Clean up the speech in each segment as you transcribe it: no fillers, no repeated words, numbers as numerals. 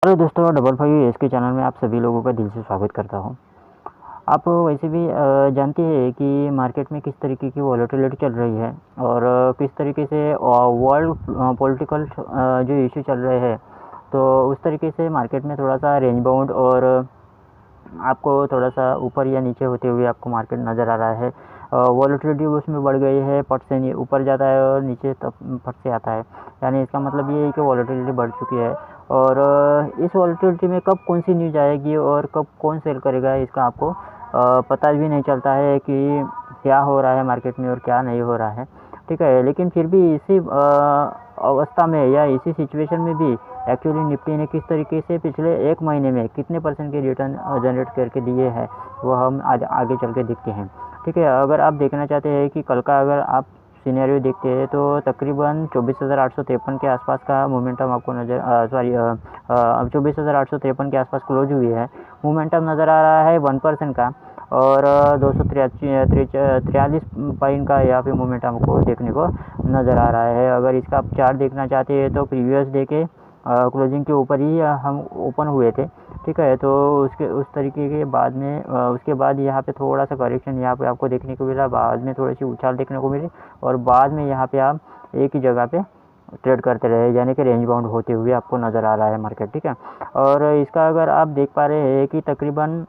Hello दोस्तों, double five S के channel में आप सभी लोगों का दिल से स्वागत करता हूं। आप वैसे भी जानते हैं कि मार्केट में किस तरीके की वॉलेटिलिटी चल रही है और किस तरीके से वर्ल्ड पॉलिटिकल जो इशू चल रहे हैं, तो उस तरीके से मार्केट में थोड़ा सा रेंज बाउंड और आपको थोड़ा सा ऊपर या नीचे होते हुए आपको मार्केट नज़र आ रहा है। वॉलेटिलिटी उसमें बढ़ गई है, फट से ऊपर जाता है और नीचे तब फट से आता है। यानी इसका मतलब ये है कि वॉलेटिलिटी बढ़ चुकी है और इस वॉलेटिलिटी में कब कौन सी न्यूज़ आएगी और कब कौन सेल करेगा, इसका आपको पता भी नहीं चलता है कि क्या हो रहा है मार्केट में और क्या नहीं हो रहा है। ठीक है, लेकिन फिर भी इसी अवस्था में या इसी सिचुएशन में भी एक्चुअली निफ्टी ने किस तरीके से पिछले एक महीने में कितने परसेंट के रिटर्न जनरेट करके दिए हैं, वो हम आज आगे चल के देखते हैं। ठीक है, अगर आप देखना चाहते हैं कि कल का अगर आप सिनेरियो देखते हैं तो तकरीबन 24,853 के आसपास का मोमेंटम आपको नज़र 24,853 के आसपास क्लोज हुई है। मोमेंटम नज़र आ रहा है 1% का और 243 पॉइंट का यहाँ पे मोमेंटम आपको देखने को नज़र आ रहा है। अगर इसका आप चार्ट देखना चाहते हैं तो प्रीवियस डे के क्लोजिंग के ऊपर ही हम ओपन हुए थे। ठीक है, तो उसके उस तरीके के बाद में उसके बाद यहाँ पे थोड़ा सा करेक्शन यहाँ पे आपको देखने को मिला, बाद में थोड़ी सी उछाल देखने को मिली और बाद में यहाँ पे आप एक ही जगह पे ट्रेड करते रहे, यानी कि रेंज बाउंड होते हुए आपको नज़र आ रहा है मार्केट। ठीक है, और इसका अगर आप देख पा रहे हैं कि तकरीबन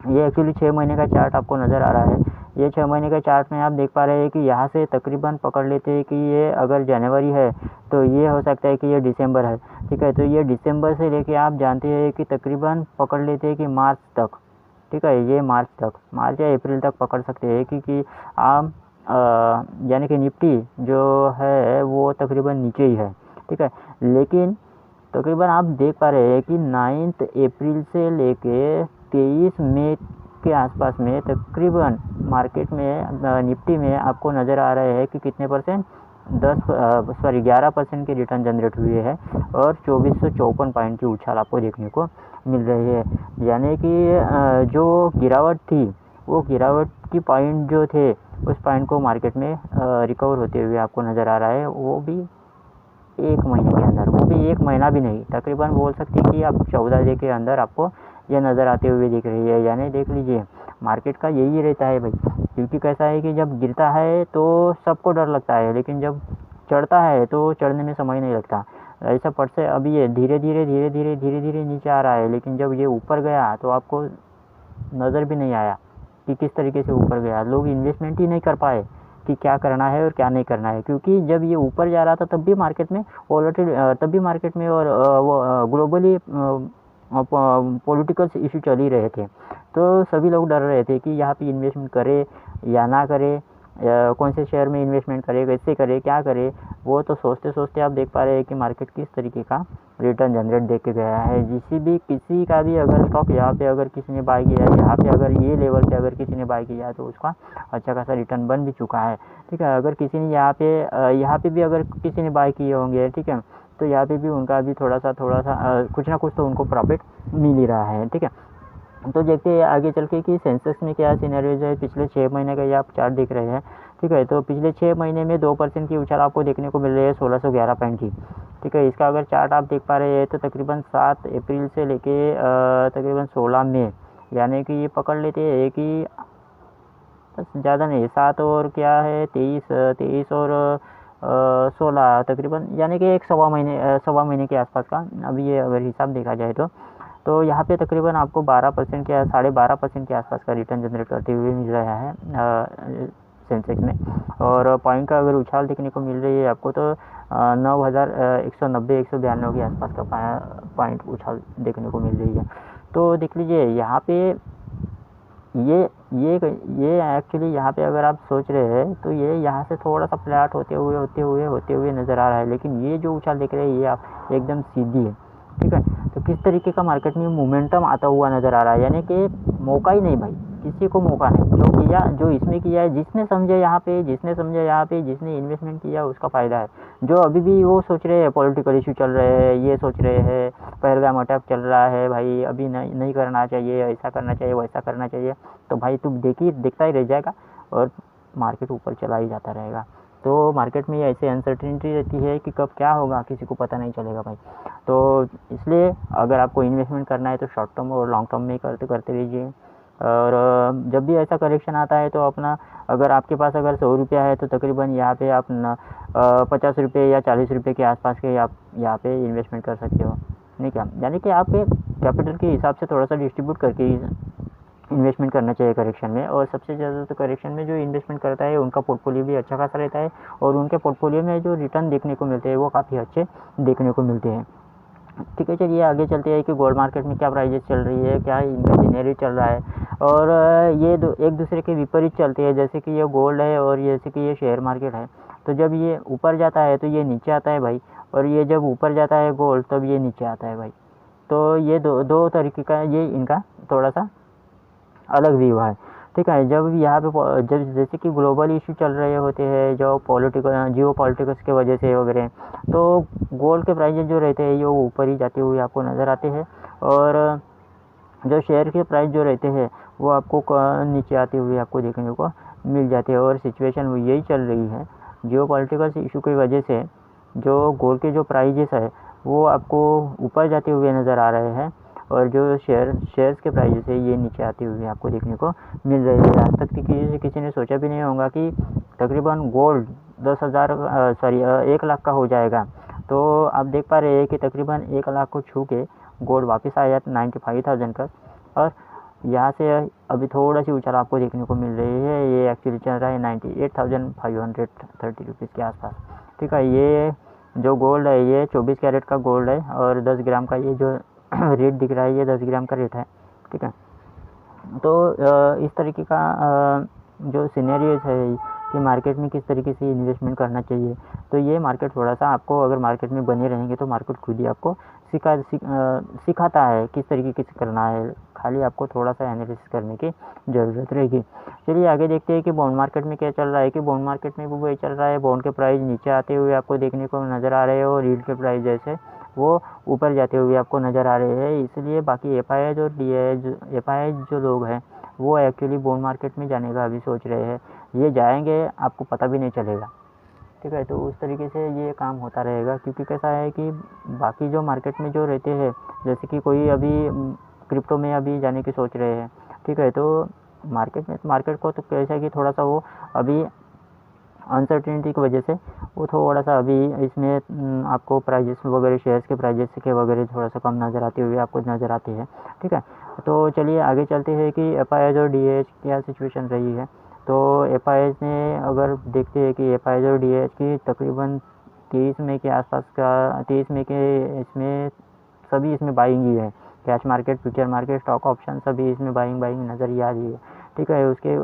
ये एक्चुअली 6 महीने का चार्ट आपको नज़र आ रहा है। ये 6 महीने के चार्ट में आप देख पा रहे हैं कि यहाँ से तकरीबन पकड़ लेते हैं कि ये अगर जनवरी है तो ये हो सकता है कि ये दिसंबर है। ठीक है, तो ये दिसंबर से लेके आप जानते हैं कि तकरीबन पकड़ लेते हैं कि मार्च तक। ठीक है, ये मार्च या अप्रैल तक पकड़ सकते हैं क्योंकि आप यानी कि निफ्टी जो है वो तकरीबन नीचे ही है। ठीक है, लेकिन तकरीबन आप देख पा रहे हैं कि 9 अप्रैल से लेके 23 मई के आसपास में तकरीबन मार्केट में निफ्टी में आपको नज़र आ रहे हैं कि कितने परसेंट 11% के रिटर्न जनरेट हुए हैं और 2454 पॉइंट की उछाल आपको देखने को मिल रही है। यानी कि जो गिरावट थी वो गिरावट की पॉइंट जो थे उस पॉइंट को मार्केट में रिकवर होते हुए आपको नज़र आ रहा है, वो भी एक महीने के अंदर, वो भी एक महीना भी नहीं, तकरीबन बोल सकते हैं कि आप 14 दिन के अंदर आपको यह नज़र आते हुए दिख रही है। यानी देख लीजिए, मार्केट का यही रहता है भाई, क्योंकि कैसा है कि जब गिरता है तो सबको डर लगता है, लेकिन जब चढ़ता है तो चढ़ने में समय नहीं लगता। ऐसा पट से अभी ये धीरे धीरे नीचे आ रहा है, लेकिन जब ये ऊपर गया तो आपको नज़र भी नहीं आया कि किस तरीके से ऊपर गया। लोग इन्वेस्टमेंट ही नहीं कर पाए कि क्या करना है और क्या नहीं करना है, क्योंकि जब ये ऊपर जा रहा था तब भी मार्केट में तब भी मार्केट में और वो ग्लोबली पॉलिटिकल इशू चल ही रहे थे। तो सभी लोग डर रहे थे कि यहाँ पे इन्वेस्टमेंट करे या ना करे, कौन से शेयर में इन्वेस्टमेंट करे, कैसे करे, क्या करे। वो तो सोचते सोचते आप देख पा रहे हैं कि मार्केट किस तरीके का रिटर्न जनरेट देख के गया है। किसी का भी अगर स्टॉक यहाँ पे अगर किसी ने बाय किया है, यहाँ पे अगर ये लेवल पे अगर किसी ने बाय किया है तो उसका अच्छा खासा रिटर्न बन भी चुका है। ठीक है, अगर किसी ने यहाँ पे भी अगर किसी ने बाय किए होंगे, ठीक है, तो यहाँ पे भी उनका भी थोड़ा सा कुछ ना कुछ तो उनको प्रॉफिट मिल ही रहा है। ठीक है, तो देखते हैं आगे चल के कि सेंसेक्स में क्या सिनेरियोज है। पिछले 6 महीने का ये आप चार्ट देख रहे हैं। ठीक है, तो पिछले 6 महीने में 2% की उछाल आपको देखने को मिल रही है 1611 पॉइंट की। ठीक है, इसका अगर चार्ट आप देख पा रहे हैं तो तकरीबन 7 अप्रैल से लेके तकरीबन 16 मई, यानी कि ये पकड़ लेते हैं कि बस ज़्यादा नहीं, 7 और क्या है 23 और 16 तकरीबन, यानी कि एक सवा महीने के आसपास का अभी ये अगर हिसाब देखा जाए तो यहाँ पे तकरीबन आपको 12% के 12.5% के आसपास का रिटर्न जनरेट करते हुए मिल रहा है सेंसेक्स में। और पॉइंट का अगर उछाल देखने को मिल रही है आपको तो 9,190 192 के आसपास का पॉइंट उछाल देखने को मिल रही है। तो देख लीजिए यहाँ पे ये ये एक्चुअली यहाँ पे अगर आप सोच रहे हैं तो ये यहाँ से थोड़ा सा फ्लैट होते हुए नज़र आ रहा है, लेकिन ये जो उछाल देख रहे हैं ये आप एकदम सीधी है। ठीक है, तो किस तरीके का मार्केट में मोमेंटम आता हुआ नज़र आ रहा है, यानी कि मौका ही नहीं भाई, किसी को मौका नहीं। जो इसमें किया है, जिसने समझा यहाँ पे जिसने इन्वेस्टमेंट किया उसका फ़ायदा है। जो अभी भी वो सोच रहे हैं पॉलिटिकल इशू चल रहे हैं, ये सोच रहे हैं पहलगाम अटैक चल रहा है, भाई अभी नहीं करना चाहिए, ऐसा करना चाहिए, वैसा करना चाहिए, तो भाई तुम देखता ही रह जाएगा और मार्केट ऊपर चला ही जाता रहेगा। तो मार्केट में ऐसे अनसर्टेनिटी रहती है कि कब क्या होगा किसी को पता नहीं चलेगा भाई। तो इसलिए अगर आपको इन्वेस्टमेंट करना है तो शॉर्ट टर्म और लॉन्ग टर्म में करते रहिए। और जब भी ऐसा करेक्शन आता है तो अपना, अगर आपके पास अगर 100 रुपया है तो तकरीबन यहाँ पे आप 50 रुपये या 40 रुपये के आसपास के आप यहाँ पे इन्वेस्टमेंट कर सकते हो। नहीं क्या, यानी कि आपके कैपिटल के हिसाब से थोड़ा सा डिस्ट्रीब्यूट करके इन्वेस्टमेंट करना चाहिए करेक्शन में। और सबसे ज़्यादा तो करेक्शन में जो इन्वेस्टमेंट करता है उनका पोर्टफोलियो भी अच्छा खासा रहता है, और उनके पोर्टफोलियो में जो रिटर्न देखने को मिलते हैं वो काफ़ी अच्छे देखने को मिलते हैं। ठीक है, चलिए आगे चलते हैं कि गोल्ड मार्केट में क्या प्राइजेस चल रही है, क्या इनका सिनेरियो चल रहा है। और ये एक दूसरे के विपरीत चलते हैं, जैसे कि ये गोल्ड है और जैसे कि ये शेयर मार्केट है। तो जब ये ऊपर जाता है तो ये नीचे आता है भाई, और ये जब ऊपर जाता है गोल्ड तब ये नीचे आता है भाई। तो ये दो तरीके का ये इनका थोड़ा सा अलग व्यू है। ठीक है, जब यहाँ पे जब जैसे कि ग्लोबल इशू चल रहे होते हैं जो जियो पॉलिटिक्स के वजह से वगैरह, तो गोल्ड के प्राइजेज जो रहते हैं ये ऊपर ही जाते हुए आपको नज़र आते हैं, और जो शेयर के प्राइस जो रहते हैं वो आपको नीचे आते हुए आपको देखने को मिल जाते हैं। और सिचुएशन यही चल रही है, जियो पॉलिटिकल इशू की वजह से जो गोल्ड के जो प्राइजेस है वो आपको ऊपर जाते हुए नज़र आ रहे हैं, और जो शेयर्स के प्राइजेस है ये नीचे आते हुए आपको देखने को मिल रही है। आज तक किसी ने सोचा भी नहीं होगा कि तकरीबन गोल्ड 1 लाख का हो जाएगा। तो आप देख पा रहे हैं कि तकरीबन 1 लाख को छू के गोल्ड वापस आया 95,000 का, और यहाँ से अभी थोड़ा सी उछाल आपको देखने को मिल रही है। ये एक्चुअली चल रहा है 98,530 रुपीज़ के आसपास। ठीक है, ये जो गोल्ड है ये 24 कैरेट का गोल्ड है, और 10 ग्राम का ये जो रेट दिख रहा है ये 10 ग्राम का रेट है। ठीक है, तो इस तरीके का जो सिनेरियोज है कि मार्केट में किस तरीके से इन्वेस्टमेंट करना चाहिए, तो ये मार्केट थोड़ा सा आपको, अगर मार्केट में बने रहेंगे तो मार्केट खुद ही आपको सिखाता है किस तरीके से करना है, खाली आपको थोड़ा सा एनालिसिस करने की ज़रूरत रहेगी। चलिए आगे देखते हैं कि बॉन्ड मार्केट में क्या चल रहा है। कि बॉन्ड मार्केट में भी वही चल रहा है, बॉन्ड के प्राइस नीचे आते हुए आपको देखने को नज़र आ रहे हैं, और यील्ड के प्राइस जैसे वो ऊपर जाते हुए आपको नज़र आ रहे हैं। इसलिए बाकी एफआईआई और एफआईआई जो लोग हैं वो एक्चुअली बॉन्ड मार्केट में जाने का अभी सोच रहे हैं, ये जाएंगे आपको पता भी नहीं चलेगा। ठीक है, तो उस तरीके से ये काम होता रहेगा, क्योंकि कैसा है कि बाकी जो मार्केट में जो रहते हैं, जैसे कि कोई अभी क्रिप्टो में अभी जाने की सोच रहे हैं। ठीक है, तो मार्केट को तो कैसा है कि थोड़ा सा वो अभी अनसर्टेनिटी की वजह से वो थोड़ा सा अभी इसमें आपको प्राइजेस वगैरह, शेयर्स के प्राइजेस के वगैरह थोड़ा सा कम नज़र आते हुए आपको नज़र आती है। ठीक है, तो चलिए आगे चलते हैं कि एफआईआई और डीएच क्या सिचुएशन रही है। तो एफआईआई ने, अगर देखते हैं कि एफआईआई और डीएच की तकरीबन 23 मई के आसपास का, 23 मई के इसमें सभी इसमें बाइंग ही है। Cash market, future market, stock option सभी इसमें बाइंग नज़र ही आ रही है। ठीक है, उसके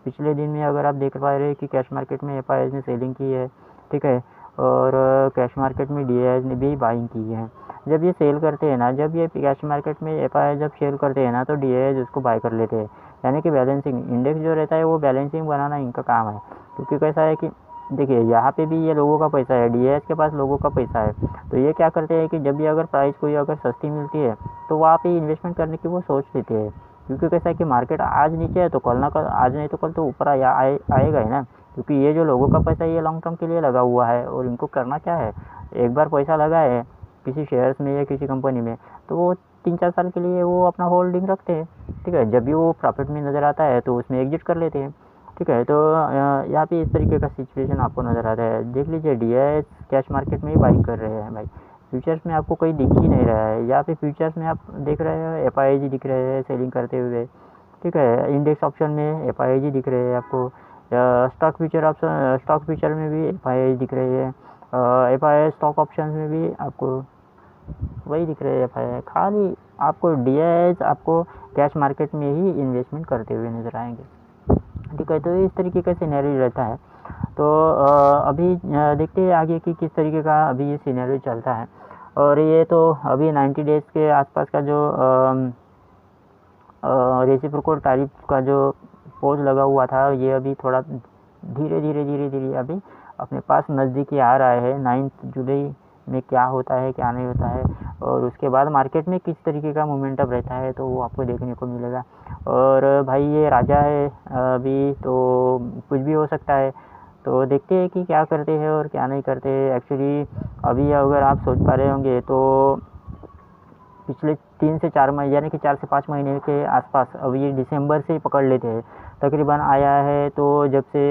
पिछले दिन में अगर आप देख पा रहे हैं कि कैश मार्केट में एफआईआई ने सेलिंग की है। ठीक है, और कैश मार्केट में डीआईआई ने भी बाइंग की है। जब ये सेल करते हैं ना, जब ये कैश मार्केट में एफआईआई जब सेल करते हैं ना, तो डीआईआई उसको बाय कर लेते हैं। यानी कि बैलेंसिंग इंडेक्स जो रहता है वो बैलेंसिंग बनाना इनका काम है। क्योंकि कैसा है कि देखिए यहाँ पे भी ये लोगों का पैसा है, डीआईआई के पास लोगों का पैसा है। तो ये क्या करते हैं कि जब भी अगर प्राइस कोई अगर सस्ती मिलती है तो वहाँ पे इन्वेस्टमेंट करने की वो सोच लेते हैं। क्योंकि कैसा है कि मार्केट आज नीचे है तो कल ना कल, आज नहीं तो कल तो ऊपर आएगा ही ना। क्योंकि ये जो लोगों का पैसा ये लॉन्ग टर्म के लिए लगा हुआ है, और इनको करना क्या है, एक बार पैसा लगा है किसी शेयर्स में या किसी कंपनी में, तो वो 3-4 साल के लिए वो अपना होल्डिंग रखते हैं। ठीक है, जब भी वो प्रॉफिट में नज़र आता है तो उसमें एग्जिट कर लेते हैं। ठीक है, तो यहाँ पे इस तरीके का सिचुएशन आपको नज़र आता है। देख लीजिए डीआईआई कैश मार्केट में ही बाइंग कर रहे हैं भाई, फ्यूचर्स में आपको कोई दिख ही नहीं रहा है। यहाँ पे फ्यूचर्स में आप देख रहे हैं एफआईआई दिख रहे हैं सेलिंग करते हुए। ठीक है, इंडेक्स ऑप्शन में एफआईआई दिख रहे हैं आपको, स्टॉक फ्यूचर में भी एफआईआई दिख रही है, एफआईआई स्टॉक ऑप्शन में भी आपको वही दिख रहे हैं एफआईआई। खाली आपको डीआईआई आपको कैश मार्केट में ही इन्वेस्टमेंट करते हुए नज़र आएंगे। ठीक है, तो इस तरीके का सिनेरियो रहता है। तो अभी देखते हैं आगे कि किस तरीके का अभी ये सिनेरियो चलता है। और ये तो अभी 90 डेज़ के आसपास का जो रेसिप्रोकल टैरिफ का जो पोज लगा हुआ था, ये अभी थोड़ा धीरे धीरे अभी अपने पास नज़दीकी आ रहा है। 9 जुलाई में क्या होता है क्या नहीं होता है, और उसके बाद मार्केट में किस तरीके का मोमेंटम रहता है, तो वो आपको देखने को मिलेगा। और भाई ये राजा है अभी, तो कुछ भी हो सकता है। तो देखते हैं कि क्या करते हैं और क्या नहीं करते। एक्चुअली अभी अगर आप सोच पा रहे होंगे तो पिछले 3 से 4 महीने यानी कि 4 से 5 महीने के आसपास, अब ये दिसंबर से ही पकड़ लेते हैं तकरीबन आया है। तो जब से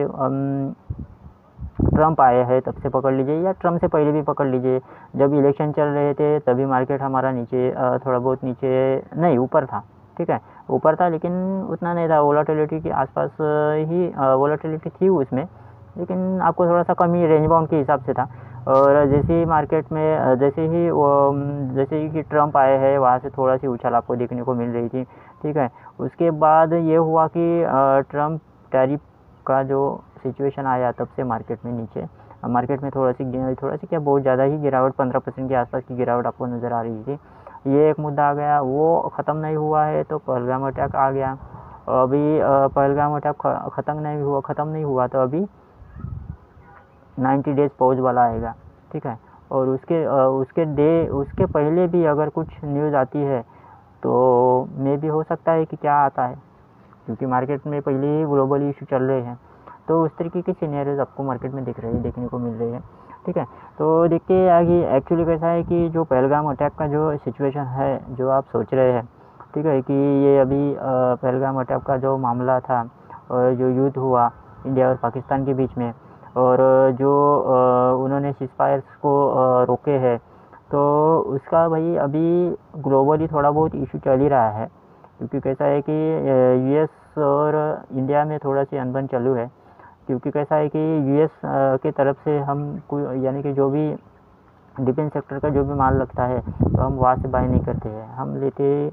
ट्रम्प आया है तब से पकड़ लीजिए, या ट्रम्प से पहले भी पकड़ लीजिए, जब इलेक्शन चल रहे थे तभी मार्केट हमारा नीचे थोड़ा बहुत नीचे नहीं ऊपर था, ठीक है, ऊपर था लेकिन उतना नहीं था, वोलेटिलिटी के आसपास ही वोलेटिलिटी थी उसमें, लेकिन आपको थोड़ा सा कम ही रेंज बाउंड के हिसाब से था। और जैसे ही मार्केट में जैसे ही कि ट्रम्प आए हैं वहाँ से थोड़ा सी उछाल आपको देखने को मिल रही थी, ठीक है। उसके बाद ये हुआ कि ट्रम्प टैरिफ का जो सिचुएशन आया तब से मार्केट में थोड़ा सी क्या बहुत ज़्यादा ही गिरावट, 15% के आसपास की गिरावट आपको नज़र आ रही थी। ये एक मुद्दा आ गया, वो ख़त्म नहीं हुआ है तो पहलगाम अटैक आ गया। अभी पहलगाम अटैक ख़त्म नहीं हुआ तो अभी 90 डेज़ पॉज वाला आएगा, ठीक है। और उसके पहले भी अगर कुछ न्यूज़ आती है तो मे भी हो सकता है कि क्या आता है, क्योंकि मार्केट में पहले ही ग्लोबल इशू चल रहे हैं, तो उस तरीके के सिनेरियोज आपको मार्केट में देखने को मिल रहे हैं, ठीक है। तो देखिए आगे एक्चुअली कैसा है कि जो पहलगाम अटैक का जो सिचुएशन है जो आप सोच रहे हैं, ठीक है, कि ये अभी पहलगाम अटैक का जो मामला था और जो युद्ध हुआ इंडिया और पाकिस्तान के बीच में, और जो उन्होंने सीज़फायर्स को रोके हैं, तो उसका भाई अभी ग्लोबली थोड़ा बहुत इशू चल ही रहा है, क्योंकि कैसा है कि यूएस और इंडिया में थोड़ा सी अनबन चालू है, क्योंकि कैसा है कि यूएस के तरफ से हम यानी कि जो भी डिफेंस सेक्टर का जो भी माल लगता है तो हम वहाँ से बाय नहीं करते हैं, हम लेते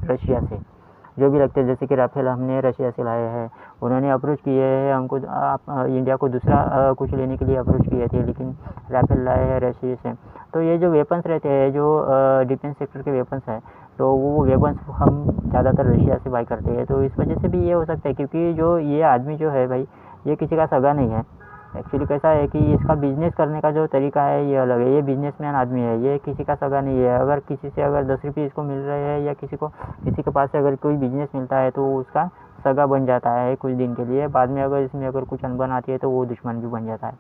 रशिया से जो भी लगते हैं, जैसे कि राफेल हमने रशिया से लाए हैं, उन्होंने अप्रोच किए हैं हमको, इंडिया को दूसरा कुछ लेने के लिए अप्रोच किए थे, लेकिन राफेल लाए हैं रशिया से। तो ये जो वेपन्स रहते हैं, जो डिफेंस सेक्टर के वेपन्स हैं, तो वो वेपन्स हम ज़्यादातर रशिया से बाय करते हैं। तो इस वजह से भी ये हो सकता है, क्योंकि जो ये आदमी जो है भाई, ये किसी का सगा नहीं है। एक्चुअली कैसा है कि इसका बिज़नेस करने का जो तरीका है ये अलग है, ये बिजनेसमैन आदमी है, ये किसी का सगा नहीं है। अगर किसी से अगर 10 रुपये इसको मिल रहे हैं, या किसी के पास से अगर कोई बिजनेस मिलता है तो उसका सगा बन जाता है कुछ दिन के लिए, बाद में अगर इसमें अगर कुछ अनबन आती है तो वो दुश्मन भी बन जाता है।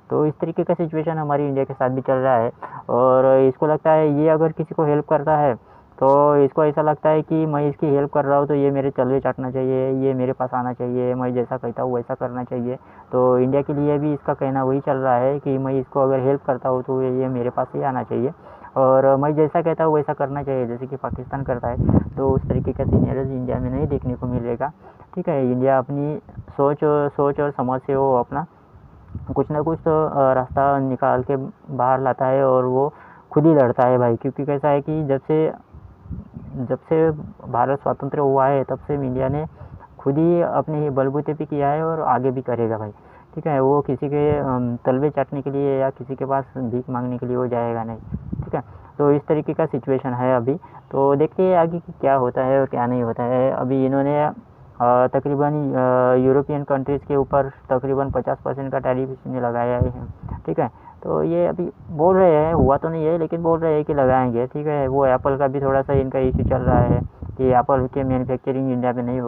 तो इस तरीके का सिचुएशन हमारी इंडिया के साथ भी चल रहा है, और इसको लगता है ये अगर किसी को हेल्प करता है तो इसको ऐसा लगता है कि मैं इसकी हेल्प कर रहा हूँ तो ये मेरे चलवे चाटना चाहिए, ये मेरे पास आना चाहिए, मैं जैसा कहता हूँ वैसा करना चाहिए। तो इंडिया के लिए भी इसका कहना वही चल रहा है कि मैं इसको अगर हेल्प करता हूँ तो ये मेरे पास ही आना चाहिए, और मैं जैसा कहता हूँ वैसा करना चाहिए, जैसे कि पाकिस्तान करता है। तो उस तरीके का सीनियर्स इंडिया में नहीं देखने को मिलेगा, ठीक है। इंडिया अपनी सोच और समझ से वो अपना कुछ ना कुछ तो रास्ता निकाल के बाहर लाता है, और वो खुद ही लड़ता है भाई, क्योंकि कैसा है कि जब से भारत स्वतंत्र हुआ है तब से इंडिया ने खुद ही अपने ही बलबूते पे किया है, और आगे भी करेगा भाई, ठीक है। वो किसी के तलवे चाटने के लिए या किसी के पास भीख मांगने के लिए वो जाएगा नहीं, ठीक है। तो इस तरीके का सिचुएशन है अभी। तो देखते हैं आगे कि क्या होता है और क्या नहीं होता है। अभी इन्होंने तकरीबन यूरोपियन कंट्रीज़ के ऊपर तकरीबन 50% का टैरिफ इसने लगाया है, ठीक है। तो ये अभी बोल रहे हैं, हुआ तो नहीं है लेकिन बोल रहे हैं कि लगाएंगे, ठीक है। वो एप्पल का भी थोड़ा सा इनका इशू चल रहा है कि एप्पल के मैन्युफैक्चरिंग इंडिया में नहीं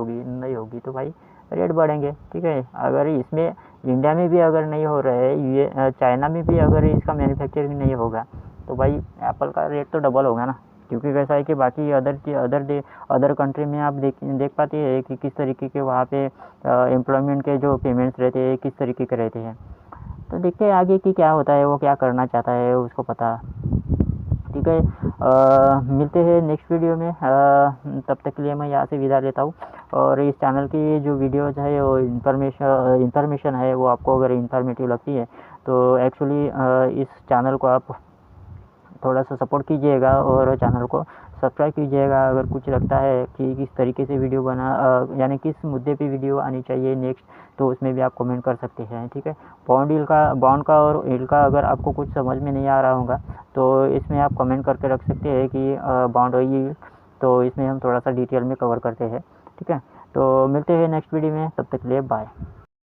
होगी तो भाई रेट बढ़ेंगे, ठीक है। अगर इसमें इंडिया में भी अगर नहीं हो रहे हैं, ये चाइना में भी अगर इसका मैन्युफैक्चरिंग नहीं होगा तो भाई एप्पल का रेट तो डबल होगा ना, क्योंकि कैसा है कि बाकी अदर कंट्री में आप देख पाते हैं कि किस तरीके के वहाँ पे एम्प्लॉयमेंट के जो पेमेंट्स रहते हैं किस तरीके के रहते हैं। तो देखते हैं आगे कि क्या होता है, वो क्या करना चाहता है उसको पता, ठीक है। मिलते हैं नेक्स्ट वीडियो में, तब तक के लिए मैं यहाँ से विदा लेता हूँ। और इस चैनल की जो वीडियोज़ है वो इन्फॉर्मेशन है, वो आपको अगर इन्फॉर्मेटिव लगती है तो एक्चुअली इस चैनल को आप थोड़ा सा सपोर्ट कीजिएगा और चैनल को सब्सक्राइब कीजिएगा। अगर कुछ लगता है कि किस तरीके से वीडियो यानी किस मुद्दे पे वीडियो आनी चाहिए नेक्स्ट, तो उसमें भी आप कमेंट कर सकते हैं, ठीक है। बॉन्ड का और यील्ड का अगर आपको कुछ समझ में नहीं आ रहा होगा तो इसमें आप कमेंट करके रख सकते हैं कि बॉन्ड और यील्ड, तो इसमें हम थोड़ा सा डिटेल में कवर करते हैं, ठीक है। तो मिलते हैं नेक्स्ट वीडियो में, तब तक के लिए बाय।